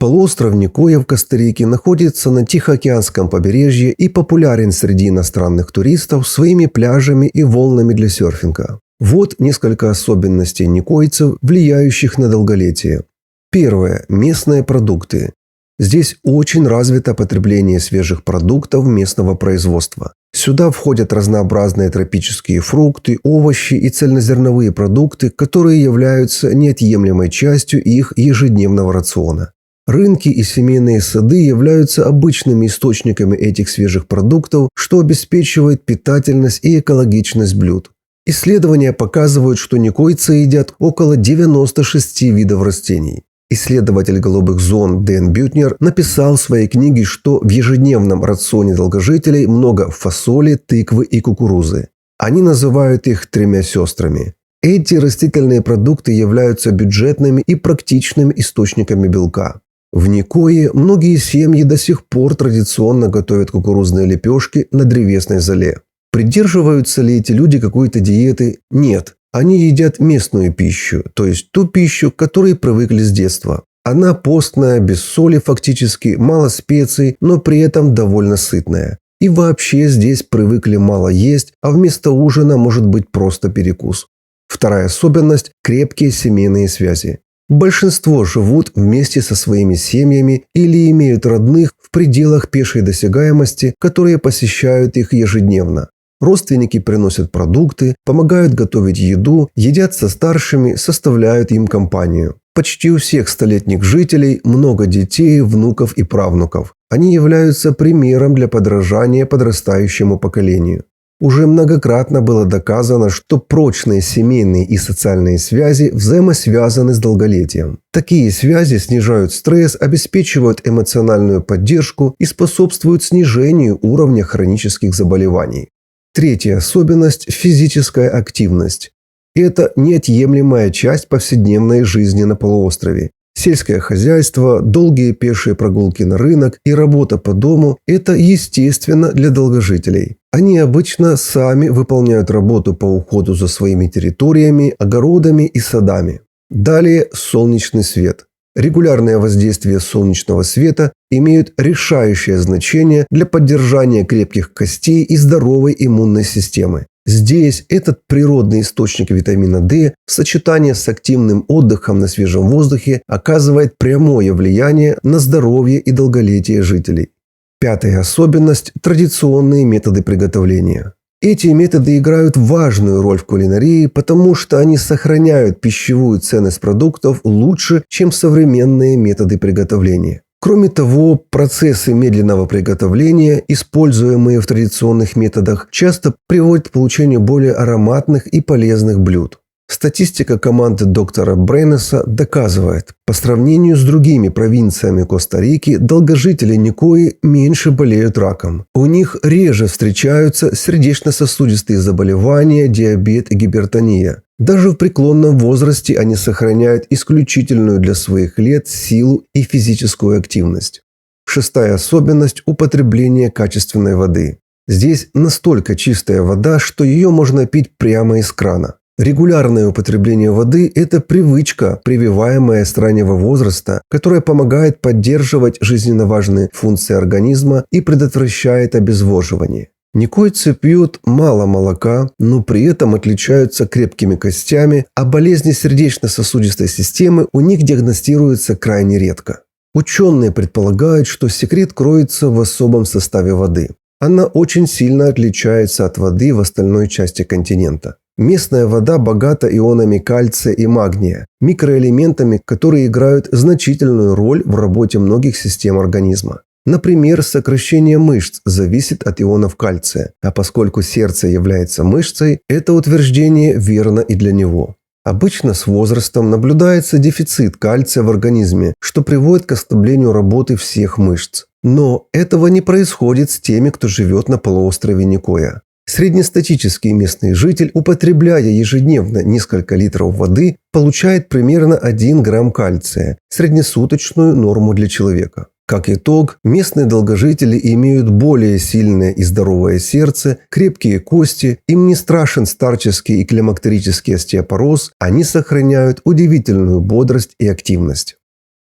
Полуостров Никоя в Коста-Рике находится на Тихоокеанском побережье и популярен среди иностранных туристов своими пляжами и волнами для серфинга. Вот несколько особенностей никойцев, влияющих на долголетие. Первое. Местные продукты. Здесь очень развито потребление свежих продуктов местного производства. Сюда входят разнообразные тропические фрукты, овощи и цельнозерновые продукты, которые являются неотъемлемой частью их ежедневного рациона. Рынки и семейные сады являются обычными источниками этих свежих продуктов, что обеспечивает питательность и экологичность блюд. Исследования показывают, что никойцы едят около 96 видов растений. Исследователь голубых зон Дэн Бютнер написал в своей книге, что в ежедневном рационе долгожителей много фасоли, тыквы и кукурузы. Они называют их тремя сестрами. Эти растительные продукты являются бюджетными и практичными источниками белка. В Никое многие семьи до сих пор традиционно готовят кукурузные лепешки на древесной золе. Придерживаются ли эти люди какой-то диеты? Нет. Они едят местную пищу, то есть ту пищу, к которой привыкли с детства. Она постная, без соли фактически, мало специй, но при этом довольно сытная. И вообще здесь привыкли мало есть, а вместо ужина может быть просто перекус. Вторая особенность – крепкие семейные связи. Большинство живут вместе со своими семьями или имеют родных в пределах пешей досягаемости, которые посещают их ежедневно. Родственники приносят продукты, помогают готовить еду, едят со старшими, составляют им компанию. Почти у всех столетних жителей много детей, внуков и правнуков. Они являются примером для подражания подрастающему поколению. Уже многократно было доказано, что прочные семейные и социальные связи взаимосвязаны с долголетием. Такие связи снижают стресс, обеспечивают эмоциональную поддержку и способствуют снижению уровня хронических заболеваний. Третья особенность – физическая активность. Это неотъемлемая часть повседневной жизни на полуострове. Сельское хозяйство, долгие пешие прогулки на рынок и работа по дому – это естественно для долгожителей. Они обычно сами выполняют работу по уходу за своими территориями, огородами и садами. Далее солнечный свет. Регулярное воздействие солнечного света имеют решающее значение для поддержания крепких костей и здоровой иммунной системы. Здесь этот природный источник витамина D в сочетании с активным отдыхом на свежем воздухе оказывает прямое влияние на здоровье и долголетие жителей. Пятая особенность – традиционные методы приготовления. Эти методы играют важную роль в кулинарии, потому что они сохраняют пищевую ценность продуктов лучше, чем современные методы приготовления. Кроме того, процессы медленного приготовления, используемые в традиционных методах, часто приводят к получению более ароматных и полезных блюд. Статистика команды доктора Брейнеса доказывает, по сравнению с другими провинциями Коста-Рики, долгожители Никои меньше болеют раком. У них реже встречаются сердечно-сосудистые заболевания, диабет и гипертония. Даже в преклонном возрасте они сохраняют исключительную для своих лет силу и физическую активность. Шестая особенность – употребление качественной воды. Здесь настолько чистая вода, что ее можно пить прямо из крана. Регулярное употребление воды – это привычка, прививаемая с раннего возраста, которая помогает поддерживать жизненно важные функции организма и предотвращает обезвоживание. Никойцы пьют мало молока, но при этом отличаются крепкими костями, а болезни сердечно-сосудистой системы у них диагностируются крайне редко. Ученые предполагают, что секрет кроется в особом составе воды. Она очень сильно отличается от воды в остальной части континента. Местная вода богата ионами кальция и магния, микроэлементами, которые играют значительную роль в работе многих систем организма. Например, сокращение мышц зависит от ионов кальция, а поскольку сердце является мышцей, это утверждение верно и для него. Обычно с возрастом наблюдается дефицит кальция в организме, что приводит к ослаблению работы всех мышц. Но этого не происходит с теми, кто живет на полуострове Никоя. Среднестатический местный житель, употребляя ежедневно несколько литров воды, получает примерно 1 грамм кальция – среднесуточную норму для человека. Как итог, местные долгожители имеют более сильное и здоровое сердце, крепкие кости, им не страшен старческий и климактерический остеопороз, они сохраняют удивительную бодрость и активность.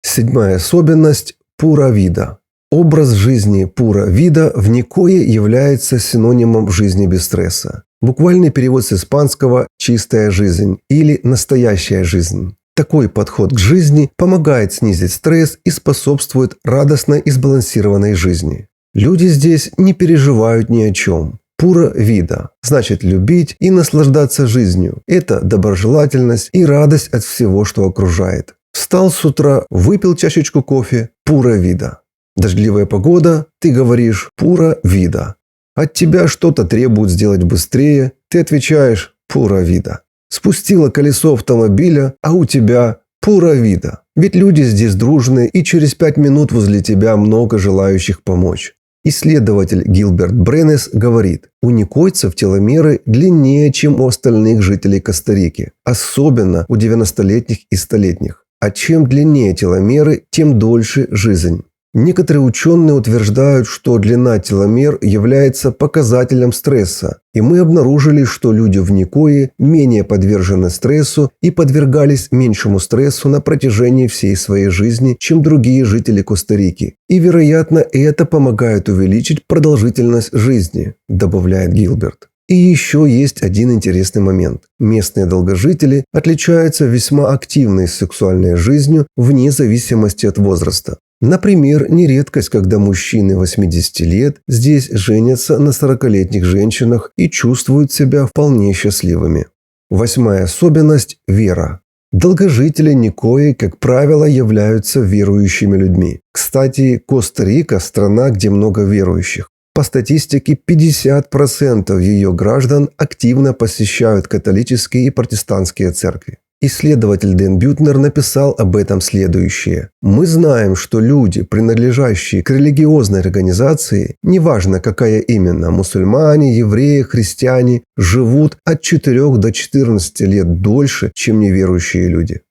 Седьмая особенность – пура-вида. Образ жизни пура-вида в никое является синонимом жизни без стресса. Буквальный перевод с испанского «чистая жизнь» или «настоящая жизнь». Такой подход к жизни помогает снизить стресс и способствует радостной и сбалансированной жизни. Люди здесь не переживают ни о чем. Пура-вида значит любить и наслаждаться жизнью. Это доброжелательность и радость от всего, что окружает. Встал с утра, выпил чашечку кофе – пура-вида. Дождливая погода, ты говоришь пура-вида. От тебя что-то требуют сделать быстрее, ты отвечаешь пура-вида. Спустило колесо автомобиля, а у тебя пура-вида. Ведь люди здесь дружные, и через 5 минут возле тебя много желающих помочь. Исследователь Гилберт Бреннес говорит, у никойцев теломеры длиннее, чем у остальных жителей Коста-Рики, особенно у 90-летних и 100-летних. А чем длиннее теломеры, тем дольше жизнь. Некоторые ученые утверждают, что длина теломер является показателем стресса, и мы обнаружили, что люди в Никое менее подвержены стрессу и подвергались меньшему стрессу на протяжении всей своей жизни, чем другие жители Коста-Рики. И, вероятно, это помогает увеличить продолжительность жизни, добавляет Гилберт. И еще есть один интересный момент. Местные долгожители отличаются весьма активной сексуальной жизнью вне зависимости от возраста. Например, не редкость, когда мужчины 80 лет здесь женятся на 40-летних женщинах и чувствуют себя вполне счастливыми. Восьмая особенность – вера. Долгожители Никои, как правило, являются верующими людьми. Кстати, Коста-Рика – страна, где много верующих. По статистике, 50% ее граждан активно посещают католические и протестантские церкви. Исследователь Дэн Бютнер написал об этом следующее. «Мы знаем, что люди, принадлежащие к религиозной организации, неважно какая именно, мусульмане, евреи, христиане, живут от 4 до 14 лет дольше, чем неверующие люди».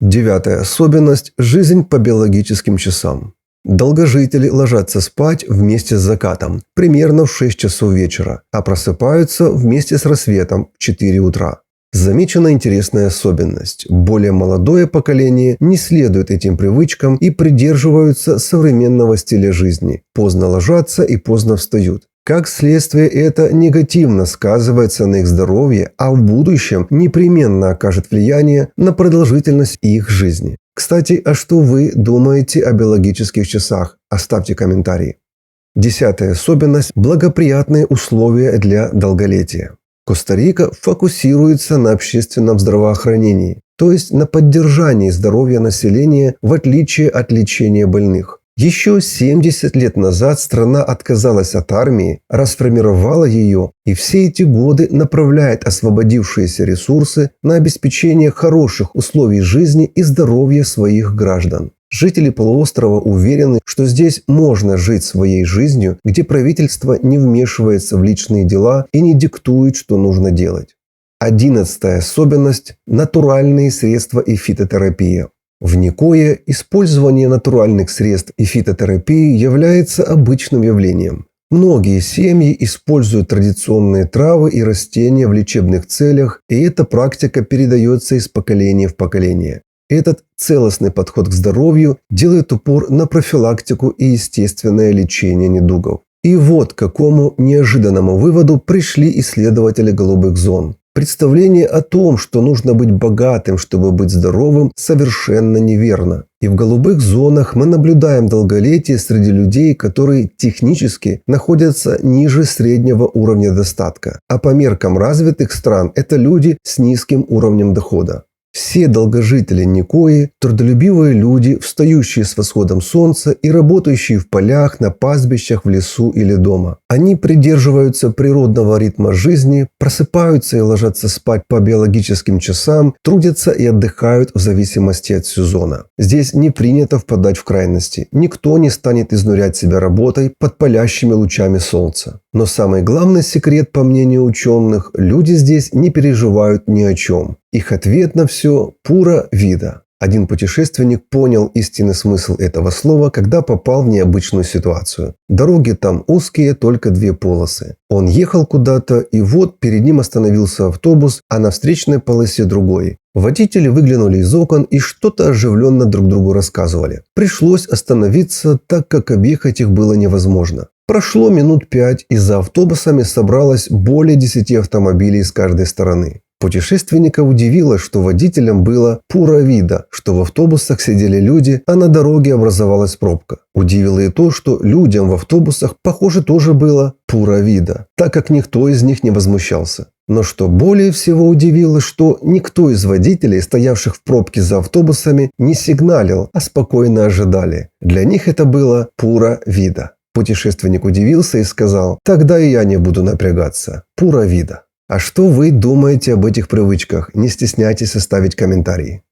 Девятая особенность – жизнь по биологическим часам. Долгожители ложатся спать вместе с закатом, примерно в 6 часов вечера, а просыпаются вместе с рассветом в 4 утра. Замечена интересная особенность. Более молодое поколение не следует этим привычкам и придерживаются современного стиля жизни. Поздно ложатся и поздно встают. Как следствие, это негативно сказывается на их здоровье, а в будущем непременно окажет влияние на продолжительность их жизни. Кстати, а что вы думаете о биологических часах? Оставьте комментарии. Десятая особенность – благоприятные условия для долголетия. Коста-Рика фокусируется на общественном здравоохранении, то есть на поддержании здоровья населения в отличие от лечения больных. Еще 70 лет назад страна отказалась от армии, расформировала ее и все эти годы направляет освободившиеся ресурсы на обеспечение хороших условий жизни и здоровья своих граждан. Жители полуострова уверены, что здесь можно жить своей жизнью, где правительство не вмешивается в личные дела и не диктует, что нужно делать. 11-я особенность – натуральные средства и фитотерапия. В Никое использование натуральных средств и фитотерапии является обычным явлением. Многие семьи используют традиционные травы и растения в лечебных целях, и эта практика передается из поколения в поколение. Этот целостный подход к здоровью делает упор на профилактику и естественное лечение недугов. И вот к какому неожиданному выводу пришли исследователи голубых зон. Представление о том, что нужно быть богатым, чтобы быть здоровым, совершенно неверно. И в голубых зонах мы наблюдаем долголетие среди людей, которые технически находятся ниже среднего уровня достатка. А по меркам развитых стран это люди с низким уровнем дохода. Все долгожители Никои – трудолюбивые люди, встающие с восходом солнца и работающие в полях, на пастбищах, в лесу или дома. Они придерживаются природного ритма жизни, просыпаются и ложатся спать по биологическим часам, трудятся и отдыхают в зависимости от сезона. Здесь не принято впадать в крайности. Никто не станет изнурять себя работой под палящими лучами солнца. Но самый главный секрет, по мнению ученых, люди здесь не переживают ни о чем. Их ответ на все – пура-вида. Один путешественник понял истинный смысл этого слова, когда попал в необычную ситуацию. Дороги там узкие, только 2 полосы. Он ехал куда-то, и вот перед ним остановился автобус, а на встречной полосе другой. Водители выглянули из окон и что-то оживленно друг другу рассказывали. Пришлось остановиться, так как объехать их было невозможно. Прошло минут 5, и за автобусами собралось более 10 автомобилей с каждой стороны. Путешественника удивило, что водителям было пура вида, что в автобусах сидели люди, а на дороге образовалась пробка. Удивило и то, что людям в автобусах, похоже, тоже было пура вида, так как никто из них не возмущался. Но что более всего удивило, что никто из водителей, стоявших в пробке за автобусами, не сигналил, а спокойно ожидали. Для них это было пура вида. Путешественник удивился и сказал: «Тогда и я не буду напрягаться. Пура вида». А что вы думаете об этих привычках? Не стесняйтесь оставить комментарии.